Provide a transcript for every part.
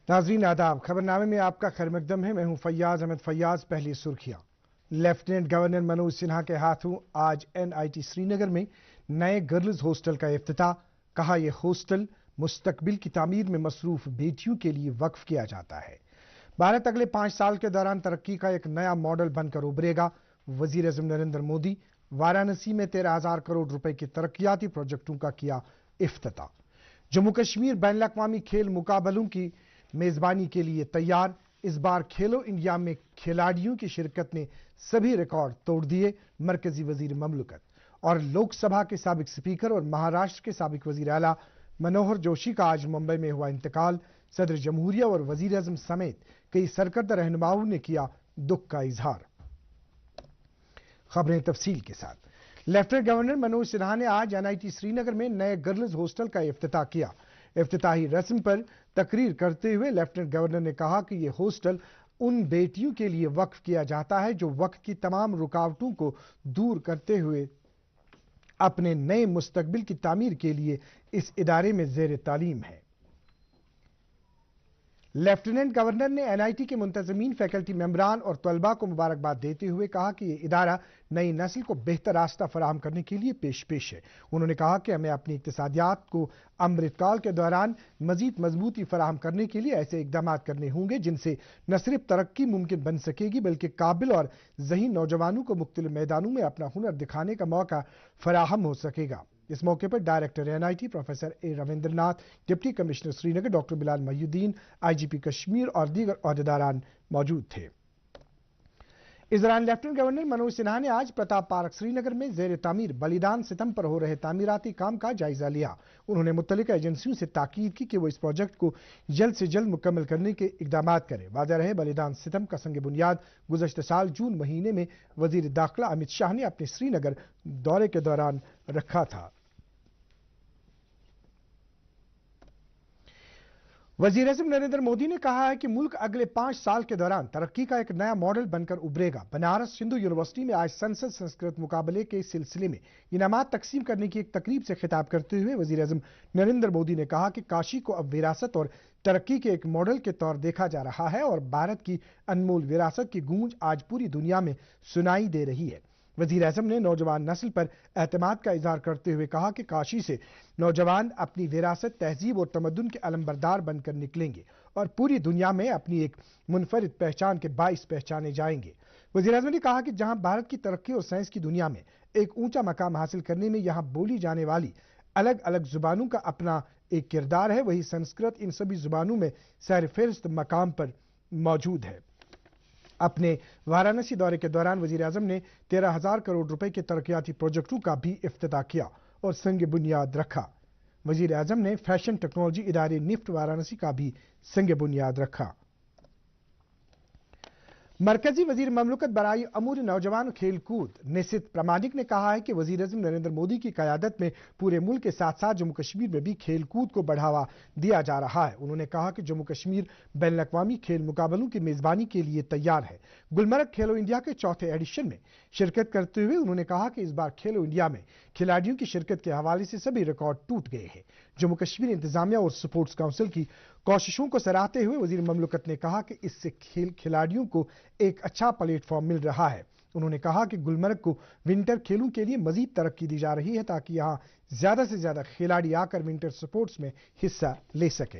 नाज़रीन आदाब, खबरनामे में आपका खैर मकदम है। मैं हूं फैयाज अहमद फैयाज। पहली सुर्खियां। लेफ्टिनेंट गवर्नर मनोज सिन्हा के हाथों आज NIT श्रीनगर में नए गर्ल्स हॉस्टल का इफ्तिताह। कहा यह हॉस्टल मुस्तकबिल की तामीर में मसरूफ बेटियों के लिए वक्फ किया जाता है। भारत अगले 5 साल के दौरान तरक्की का एक नया मॉडल बनकर उभरेगा। वजीर आज़म नरेंद्र मोदी वाराणसी में 13,000 करोड़ रुपए के तरक्याती प्रोजेक्टों का किया इफ्तिताह। जम्मू कश्मीर बैन अवी खेल मुकाबलों की मेजबानी के लिए तैयार। इस बार खेलो इंडिया में खिलाड़ियों की शिरकत ने सभी रिकॉर्ड तोड़ दिए। मरकजी वजीर ममलकत और लोकसभा के साबिक स्पीकर और महाराष्ट्र के साबिक वजीर आला मनोहर जोशी का आज मुंबई में हुआ इंतकाल। सदर जमहूरिया और वजीर आजम समेत कई सरकर्दा रहनुमाओं ने किया दुख का इजहार। खबरें तफसील के साथ। लेफ्टिनेंट गवर्नर मनोज सिन्हा ने आज NIT श्रीनगर में नए गर्ल्स हॉस्टल का इफ्तिताह किया। इफ्तिताही रस्म पर तकरीर करते हुए लेफ्टिनेंट गवर्नर ने कहा कि यह हॉस्टल उन बेटियों के लिए वक्फ किया जाता है जो वक्त की तमाम रुकावटों को दूर करते हुए अपने नए मुस्तकबिल की तामीर के लिए इस इदारे में ज़ेर तालीम है। लेफ्टिनेंट गवर्नर ने NIT के मुंतजमीन, फैकल्टी मेंबरान और तलबा को मुबारकबाद देते हुए कहा कि यह इदारा नई नस्ल को बेहतर रास्ता फराहम करने के लिए पेश है। उन्होंने कहा कि हमें अपनी इक्तिसादियात को अमृतकाल के दौरान मजीद मजबूती फराहम करने के लिए ऐसे इकदाम करने होंगे जिनसे न सिर्फ तरक्की मुमकिन बन सकेगी बल्कि काबिल और ज़हीन नौजवानों को मुख्तलिफ मैदानों में अपना हुनर दिखाने का मौका फराहम हो सकेगा। इस मौके पर director NIT professor A Ravindranath, deputy commissioner Srinagar doctor Bilal Mohiuddin, IGP Kashmir और दीगर ओहदेदारान मौजूद थे। इस दौरान लेफ्टिनेंट गवर्नर मनोज सिन्हा ने आज प्रताप पार्क श्रीनगर में ज़ेर तामीर बलिदान सितम पर हो रहे तामीराती काम का जायजा लिया। उन्होंने मुत्तलिका एजेंसियों से ताकीद की कि वो इस प्रोजेक्ट को जल्द से जल्द मुकम्मल करने के इकदाम करें। वाज़ेह रहे बलिदान सितम का संग बुनियाद गुज़श्ता साल जून महीने में वजीर दाखिला अमित शाह ने अपने श्रीनगर दौरे के दौरान रखा था। वजीर आज़म नरेंद्र मोदी ने कहा है कि मुल्क अगले 5 साल के दौरान तरक्की का एक नया मॉडल बनकर उभरेगा। बनारस हिंदू यूनिवर्सिटी में आज संसद संस्कृत मुकाबले के सिलसिले में इनामात तकसीम करने की एक तकरीब से खिताब करते हुए वजीर आज़म नरेंद्र मोदी ने कहा कि काशी को अब विरासत और तरक्की के एक मॉडल के तौर देखा जा रहा है और भारत की अनमोल विरासत की गूंज आज पूरी दुनिया में सुनाई दे रही है। वजीर आज़म ने नौजवान नस्ल पर एतमाद का इजहार करते हुए कहा कि काशी से नौजवान अपनी विरासत, तहजीब और तमद्दुन के अलमबरदार बनकर निकलेंगे और पूरी दुनिया में अपनी एक मुनफरिद पहचान के बाइस पहचाने जाएंगे। वजीर आज़म ने कहा कि जहां भारत की तरक्की और साइंस की दुनिया में एक ऊंचा मकाम हासिल करने में यहां बोली जाने वाली अलग अलग जुबानों का अपना एक किरदार है, वही संस्कृत इन सभी जुबानों में सरफहरिस्त मकाम पर मौजूद है। अपने वाराणसी दौरे के दौरान वजीर आज़म ने 13,000 करोड़ रुपए के तरक्याती प्रोजेक्टों का भी इफ्तिताह किया और संग बुनियाद रखा। वजीर आज़म ने फैशन टेक्नोलॉजी इदारे निफ्ट वाराणसी का भी संग बुनियाद रखा। मरकजी वजीर ममलकत बराई अमूर नौजवान खेल कूद निशित प्रामाणिक ने कहा है कि वजीर आज़म नरेंद्र मोदी की क़यादत में पूरे मुल्क के साथ साथ जम्मू कश्मीर में भी खेल कूद को बढ़ावा दिया जा रहा है। उन्होंने कहा कि जम्मू कश्मीर बैन अवी खेल मुकाबलों की मेजबानी के लिए तैयार है। गुलमर्ग खेलो इंडिया के चौथे एडिशन में शिरकत करते हुए उन्होंने कहा कि इस बार खेलो इंडिया में खिलाड़ियों की शिरकत के हवाले से सभी रिकॉर्ड टूट गए हैं। जम्मू कश्मीर इंतजामिया और स्पोर्ट्स काउंसिल की कोशिशों को सराहते हुए वजीर ममलकत ने कहा कि इससे खिलाड़ियों को एक अच्छा प्लेटफॉर्म मिल रहा है। उन्होंने कहा कि गुलमर्ग को विंटर खेलों के लिए मजीद तरक्की दी जा रही है ताकि यहाँ ज्यादा से ज्यादा खिलाड़ी आकर विंटर स्पोर्ट्स में हिस्सा ले सके।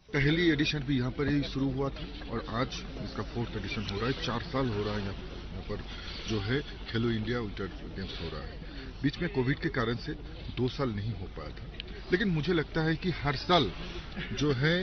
पहली एडिशन भी यहाँ पर ही शुरू हुआ था और आज इसका 4th एडिशन हो रहा है। 4 साल हो रहा है यहाँ पर जो है खेलो इंडिया विंटर गेम्स हो रहा है। बीच में कोविड के कारण से 2 साल नहीं हो पाया था, लेकिन मुझे लगता है कि हर साल जो है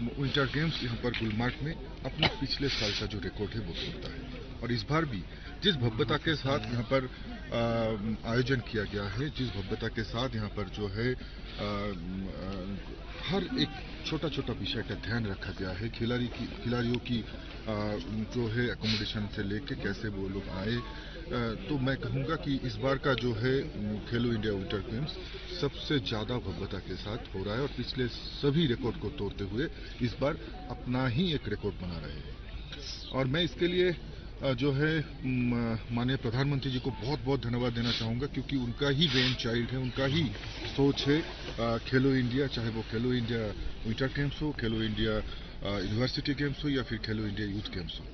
विंटर गेम्स यहाँ पर गुलमर्ग में अपने पिछले साल का जो रिकॉर्ड है वो तोड़ता है। और इस बार भी जिस भव्यता के साथ यहाँ पर आयोजन किया गया है, जिस भव्यता के साथ यहाँ पर जो है हर एक छोटा छोटा विषय का ध्यान रखा गया है। खिलाड़ियों की जो है एकोमोडेशन से लेके कैसे वो लोग आए, तो मैं कहूँगा कि इस बार का जो है खेलो इंडिया विंटर गेम्स सबसे ज़्यादा भव्यता के साथ हो रहा है और पिछले सभी रिकॉर्ड को तोड़ते हुए इस बार अपना ही एक रिकॉर्ड बना रहे हैं। और मैं इसके लिए जो है माननीय प्रधानमंत्री जी को बहुत बहुत धन्यवाद देना चाहूँगा, क्योंकि उनका ही ब्रेन चाइल्ड है, उनका ही सोच है खेलो इंडिया, चाहे वो खेलो इंडिया विंटर गेम्स हो, खेलो इंडिया यूनिवर्सिटी गेम्स हो या फिर खेलो इंडिया यूथ गेम्स हो।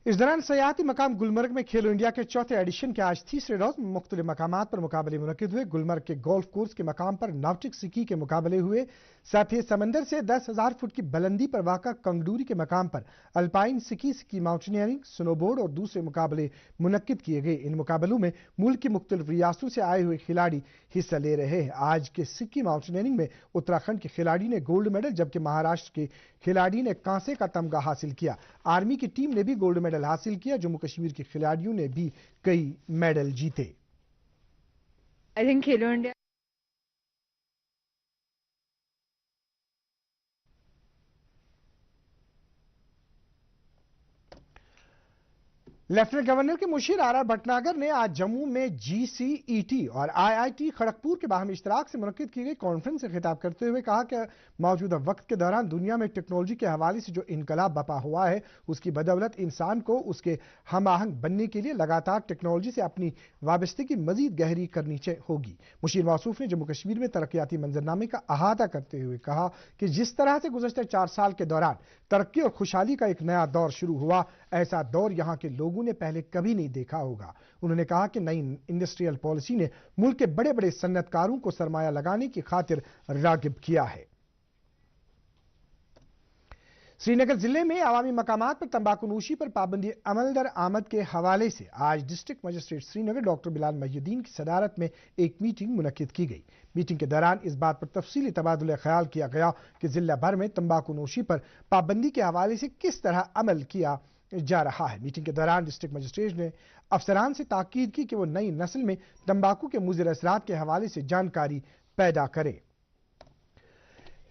इस दौरान सयाहती मकाम गुलमर्ग में खेलो इंडिया के चौथे एडिशन के आज तीसरे रोज मुख्तलिफ मकामात पर मुकाबले मुनक्किद हुए। गुलमर्ग के गोल्फ कोर्स के मकाम पर नाउटिक सिकी के मुकाबले हुए। साथ ही समंदर से 10,000 फुट की बुलंदी पर वाक़ा कंगडूरी के मकाम पर अल्पाइन सिकी, सिकी माउंटेनियरिंग, स्नोबोर्ड और दूसरे मुकाबले मुनक्किद किए गए। इन मुकाबलों में मुल्क की मुख्तलिफ रियासतों से आए हुए खिलाड़ी हिस्सा ले रहे हैं। आज के सिक्की माउंटेनियरिंग में उत्तराखंड के खिलाड़ी ने गोल्ड मेडल, जबकि महाराष्ट्र के खिलाड़ी ने कांसे का तमगा हासिल किया। आर्मी की टीम ने भी गोल्ड मेडल हासिल किया। जम्मू कश्मीर के खिलाड़ियों ने भी कई मेडल जीते। I think Khelo India lieutenant governor के मुशीर आर भटनागर ने आज जम्मू में GCET और IIT खड़गपुर के बाहमी इश्तराक से मुनक्किद की गई कॉन्फ्रेंस से खिताब करते हुए कहा कि मौजूदा वक्त के दौरान दुनिया में टेक्नोलॉजी के हवाले से जो इनकलाब बपा हुआ है, उसकी बदौलत इंसान को उसके हम आहंग बनने के लिए लगातार टेक्नोलॉजी से अपनी वाबस्तगी मजीद गहरी करनी होगी। मुशीर मौसूफ ने जम्मू कश्मीर में तरक्याती मंजरनामे का अहाता करते हुए कहा कि जिस तरह से गुज़श्ते 4 साल के दौरान तरक्की और खुशहाली का एक नया दौर शुरू हुआ, ऐसा दौर यहां के लोगों ने पहले कभी नहीं देखा होगा। उन्होंने कहा कि नई इंडस्ट्रियल पॉलिसी ने मुल्क के बड़े बड़े सन्नतकारों को सरमाया लगाने की खातिर रागिब किया है। श्रीनगर जिले में अवामी मकामात पर तंबाकू नोशी पर पाबंदी अमल दर आमद के हवाले से आज district magistrate Srinagar doctor Bilal Mohiuddin की सदारत में एक मीटिंग मुनक्किद की गई। मीटिंग के दौरान इस बात पर तफसीली तबादुल ख्याल किया गया कि जिला भर में तंबाकू नोशी पर पाबंदी के हवाले से किस तरह अमल किया जा रहा है। मीटिंग के दौरान डिस्ट्रिक्ट मजिस्ट्रेट ने अफसरान से ताकीद की कि वो नई नस्ल में तंबाकू के मुज़िर असरात के हवाले से जानकारी पैदा करें।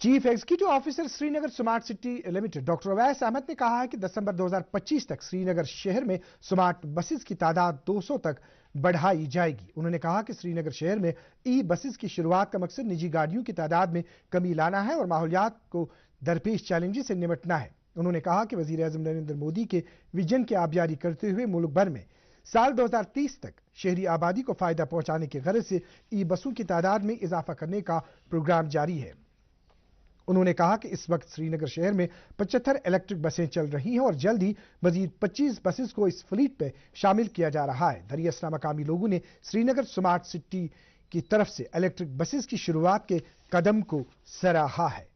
Chief executive officer Srinagar smart city limited doctor Awais Ahmad ने कहा है कि दिसंबर 2025 तक श्रीनगर शहर में स्मार्ट बसेस की तादाद 200 तक बढ़ाई जाएगी। उन्होंने कहा कि श्रीनगर शहर में ई बसेस की शुरुआत का मकसद निजी गाड़ियों की तादाद में कमी लाना है और माहौलियात को दरपेश चैलेंजेस से निपटना है। उन्होंने कहा कि वजीर आज़म नरेंद्र मोदी के विजन की आबियारी करते हुए मुल्क भर में साल 2030 तक शहरी आबादी को फायदा पहुंचाने की गरज से ई बसों की तादाद में इजाफा करने का प्रोग्राम जारी है। उन्होंने कहा कि इस वक्त श्रीनगर शहर में 75 इलेक्ट्रिक बसें चल रही हैं और जल्द ही मजीद 25 बसेस को इस फ्लीट पे शामिल किया जा रहा है। दरियासला मकामी लोगों ने श्रीनगर स्मार्ट सिटी की तरफ से इलेक्ट्रिक बसेस की शुरुआत के कदम को सराहा है।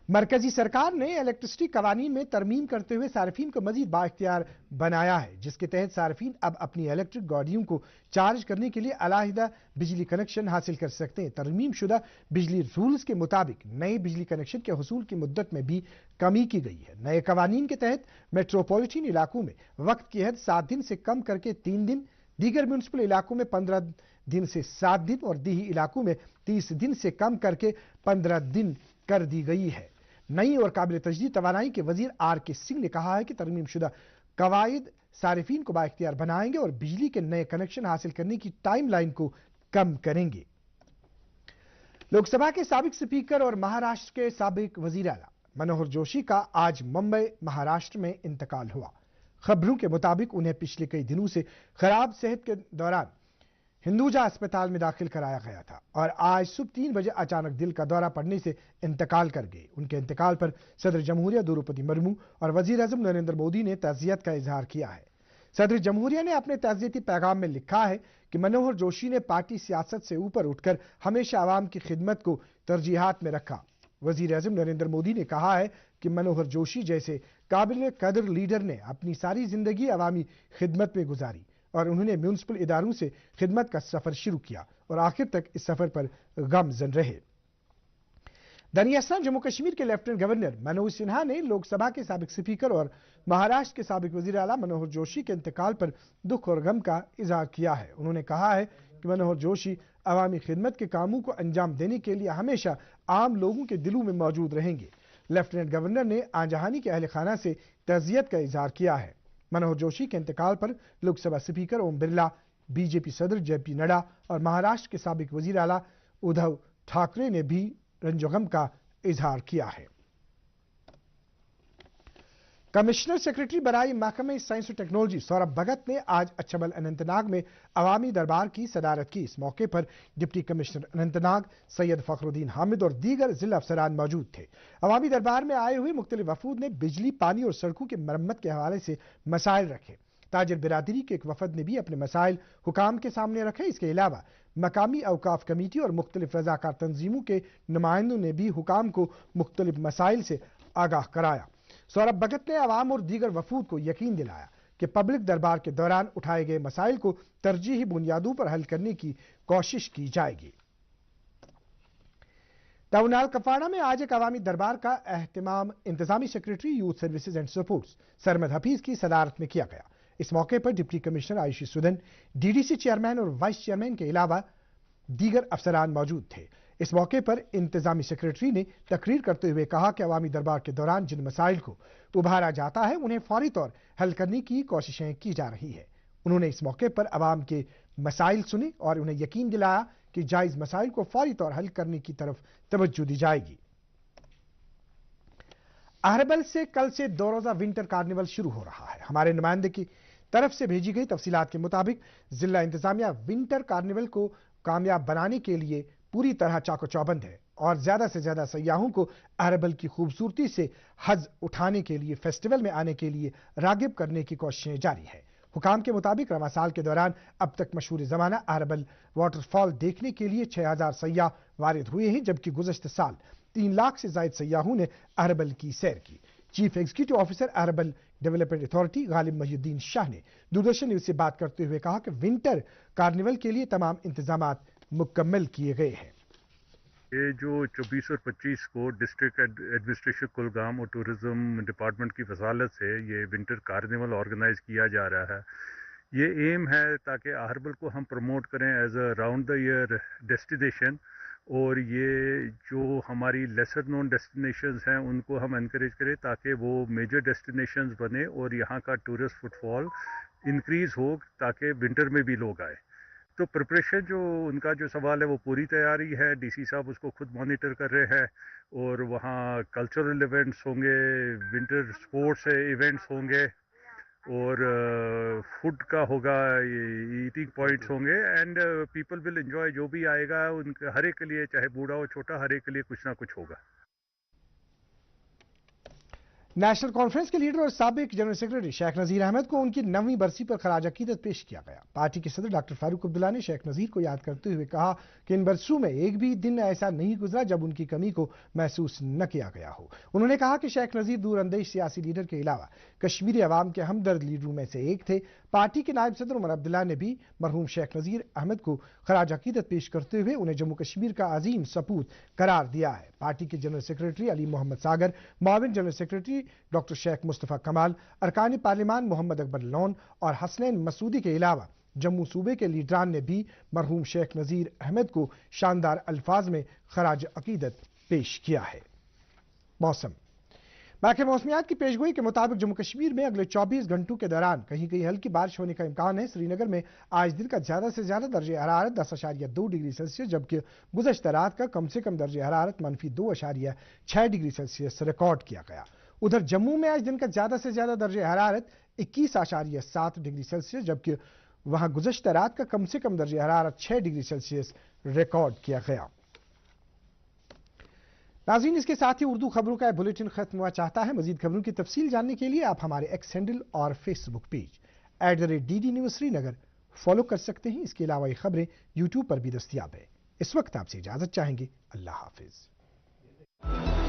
मरकजी सरकार ने इलेक्ट्रिसिटी कवानीन में तरमीम करते हुए सार्फिन को मजीद बाइख्तियार बनाया है, जिसके तहत सार्फिन अब अपनी इलेक्ट्रिक गाड़ियों को चार्ज करने के लिए अलहदा बिजली कनेक्शन हासिल कर सकते हैं। तरमीम शुदा बिजली रूल्स के मुताबिक नए बिजली कनेक्शन के हुसूल की मुद्दत में भी कमी की गई है। नए कवानीन के तहत मेट्रोपॉलिटन इलाकों में वक्त की हद 7 दिन से कम करके 3 दिन, दीगर म्यूनिसिपल इलाकों में 15 दिन से 7 दिन और दीही इलाकों में 30 दिन से कम करके 15 दिन कर दी गई है। नई और काबिल तजदीद तवानाई के वजीर RK सिंह ने कहा है कि तरमीम शुदा कवायद सारिफीन को बाइख्तियार बनाएंगे और बिजली के नए कनेक्शन हासिल करने की टाइमलाइन को कम करेंगे। लोकसभा के साबिक स्पीकर और महाराष्ट्र के साबिक वजीर आला मनोहर जोशी का आज मुंबई महाराष्ट्र में इंतकाल हुआ। खबरों के मुताबिक उन्हें पिछले कई दिनों से खराब सेहत के दौरान हिंदुजा अस्पताल में दाखिल कराया गया था और आज सुबह 3 बजे अचानक दिल का दौरा पड़ने से इंतकाल कर गए। उनके इंतकाल पर सदर जमहूरिया द्रौपदी मुर्मू और वजीर आज़म नरेंद्र मोदी ने ताज़ियत का इजहार किया है। सदर जमहूरिया ने अपने ताज़ियती पैगाम में लिखा है कि मनोहर जोशी ने पार्टी सियासत से ऊपर उठकर हमेशा आवाम की खिदमत को तरजीहात में रखा। वजीर आज़म नरेंद्र मोदी ने कहा है कि मनोहर जोशी जैसे काबिल कदर लीडर ने अपनी सारी जिंदगी अवामी खिदमत में गुजारी और उन्होंने म्यूनिसिपल इदारों से खिदमत का सफर शुरू किया और आखिर तक इस सफर पर गमजन रहे। दरियासला जम्मू कश्मीर के लेफ्टिनेंट गवर्नर मनोज सिन्हा ने लोकसभा के साबिक स्पीकर और महाराष्ट्र के साबिक वजीर आला मनोहर जोशी के इंतकाल पर दुख और गम का इजहार किया है। उन्होंने कहा है कि मनोहर जोशी अवामी खिदमत के कामों को अंजाम देने के लिए हमेशा आम लोगों के दिलों में मौजूद रहेंगे। लेफ्टिनेंट गवर्नर ने आंजहानी के अहल खाना से ताज़ियत का इजहार किया है। मनोहर जोशी के इंतकाल पर लोकसभा स्पीकर ओम बिरला, बीजेपी सदर JP नड्डा और महाराष्ट्र के साबिक वजीर आला उद्धव ठाकरे ने भी रंजोगम का इजहार किया है। कमिश्नर सेक्रेटरी बराई महकमे साइंस और टेक्नोलॉजी सौरभ भगत ने आज अच्छबल अनंतनाग में अवामी दरबार की सदारत की। इस मौके पर डिप्टी कमिश्नर अनंतनाग सैयद फखरुद्दीन हामिद और दीगर जिला अफसरान मौजूद थे। अवामी दरबार में आए हुए मुख्तलिफ वफूद ने बिजली, पानी और सड़कों की मरम्मत के हवाले से मसाइल रखे। ताजिर बिरादरी के एक वफद ने भी अपने मसाइल हुकाम के सामने रखे। इसके अलावा मकामी अवकाफ कमेटी और मुख्तलिफ रजाकार तंजीमों के नुमाइंदों ने भी हुकाम को मुख्तलिफ मसाइल से आगाह कराया। सौरभ भगत ने अवाम और दीगर वफूद को यकीन दिलाया कि पब्लिक दरबार के दौरान उठाए गए मसाइल को तरजीही बुनियादों पर हल करने की कोशिश की जाएगी। टाउन कफाड़ा में आज एक अवामी दरबार का एहतमाम इंतजामी secretary youth services and sports Sarmad Hafeez की सदारत में किया गया। इस मौके पर deputy commissioner Ayushi Sudan, DDC chairman और वाइस चेयरमैन के अलावा दीगर अफसरान मौजूद थे। इस मौके पर इंतजामी सेक्रेटरी ने तकरीर करते हुए कहा कि अवामी दरबार के दौरान जिन मसाइल को उभारा जाता है उन्हें फौरी तौर हल करने की कोशिशें की जा रही है। उन्होंने इस मौके पर अवाम के मसाइल सुने और उन्हें यकीन दिलाया कि जायज मसाइल को फौरी तौर हल करने की तरफ तवज्जो दी जाएगी। अहरबल से कल से 2 रोजा विंटर कार्निवल शुरू हो रहा है। हमारे नुमाइंदे की तरफ से भेजी गई तफसीलात के मुताबिक जिला इंतजामिया विंटर कार्निवल को कामयाब बनाने के लिए पूरी तरह चाको चौबंद है और ज्यादा से ज्यादा सयाहों को अहरबल की खूबसूरती से हज उठाने के लिए फेस्टिवल में आने के लिए रागिब करने की कोशिशें जारी है। हुकाम के मुताबिक रवां साल के दौरान अब तक मशहूर जमाना अहरबल वाटरफॉल देखने के लिए 6000 सयाह वारिद हुए हैं, जबकि गुज़श्ता साल 3 लाख से ज्यादा सयाहों ने अहरबल की सैर की। Chief executive officer Aharbal development authority Ghalib Mohiuddin Shah ने दूरदर्शन न्यूज से बात करते हुए कहा कि विंटर कार्निवल के लिए तमाम इंतजाम मुकम्मल किए गए हैं। ये जो 24 और 25 को डिस्ट्रिक्ट एडमिनिस्ट्रेशन कुलगाम और टूरिज्म डिपार्टमेंट की वसालत से ये विंटर कार्निवल ऑर्गेनाइज किया जा रहा है। ये एम है ताकि अहरबल को हम प्रमोट करें as a round the year destination, और ये जो हमारी लेसर नोन डेस्टिनेशंस हैं उनको हम एनकरेज करें ताकि वो मेजर डेस्टिनेशंस बने और यहाँ का टूरिस्ट फुटफॉल इंक्रीज़ हो ताकि विंटर में भी लोग आए। तो प्रिपरेशन जो उनका जो सवाल है वो पूरी तैयारी है। डीसी साहब उसको खुद मॉनिटर कर रहे हैं और वहाँ कल्चरल इवेंट्स होंगे, विंटर स्पोर्ट्स इवेंट्स होंगे और फूड का होगा, ईटिंग पॉइंट्स होंगे एंड पीपल विल एंजॉय। जो भी आएगा उनके हर एक के लिए, चाहे बूढ़ा हो छोटा, हर एक के लिए कुछ ना कुछ होगा। नेशनल कॉन्फ्रेंस के लीडर और साबिक जनरल सेक्रेटरी शेख नजीर अहमद को उनकी 9वीं बरसी पर खराज अकीदत पेश किया गया। पार्टी के सदर डॉक्टर फारूक अब्दुल्ला ने शेख नजीर को याद करते हुए कहा कि इन बरसों में एक भी दिन ऐसा नहीं गुजरा जब उनकी कमी को महसूस न किया गया हो। उन्होंने कहा कि शेख नजीर दूरअंदेश सियासी लीडर के अलावा कश्मीरी अवाम के हमदर्द लीडरों में से एक थे। पार्टी के नायब सदर उमर अब्दुल्ला ने भी मरहूम शेख नजीर अहमद को खराज अकीदत पेश करते हुए उन्हें जम्मू कश्मीर का अजीम सपूत करार दिया है। पार्टी के जनरल सेक्रेटरी अली मोहम्मद सागर, मुआविन general secretary doctor Sheikh Mustafa Kamal, अरकान पार्लिमान मोहम्मद अकबर लोन और हसनैन मसूदी के अलावा जम्मू सूबे के लीडरान ने भी मरहूम शेख नजीर अहमद को शानदार अल्फाज में खराज अकीदत पेश किया है। मौसम महकमे मौसमियात की पेशगोई के मुताबिक जम्मू कश्मीर में अगले 24 घंटों के दौरान कहीं कहीं हल्की बारिश होने का इम्कान है। श्रीनगर में आज दिन का ज्यादा से ज्यादा दर्जे हरारत 10.2 डिग्री सेल्सियस, जबकि गुज़श्ता रात का कम से कम दर्जे हरारत -2.6 डिग्री सेल्सियस रिकॉर्ड किया गया। उधर जम्मू में आज दिन का ज्यादा से ज्यादा दर्जे हरारत 21.7 डिग्री सेल्सियस, जबकि वहां गुज़श्ता रात का कम से कम दर्जे हरारत 6 डिग्री सेल्सियस रिकॉर्ड किया गया। नाज़रीन, इसके साथ ही उर्दू खबरों का बुलेटिन खत्म हुआ चाहता है। मजीद खबरों की तफसील जानने के लिए आप हमारे एक्स हैंडल और Facebook page @DD News Srinagar follow कर सकते हैं। इसके अलावा ये खबरें यूट्यूब पर भी दस्तयाब है। इस वक्त आपसे इजाजत चाहेंगे। अल्लाह हाफिज।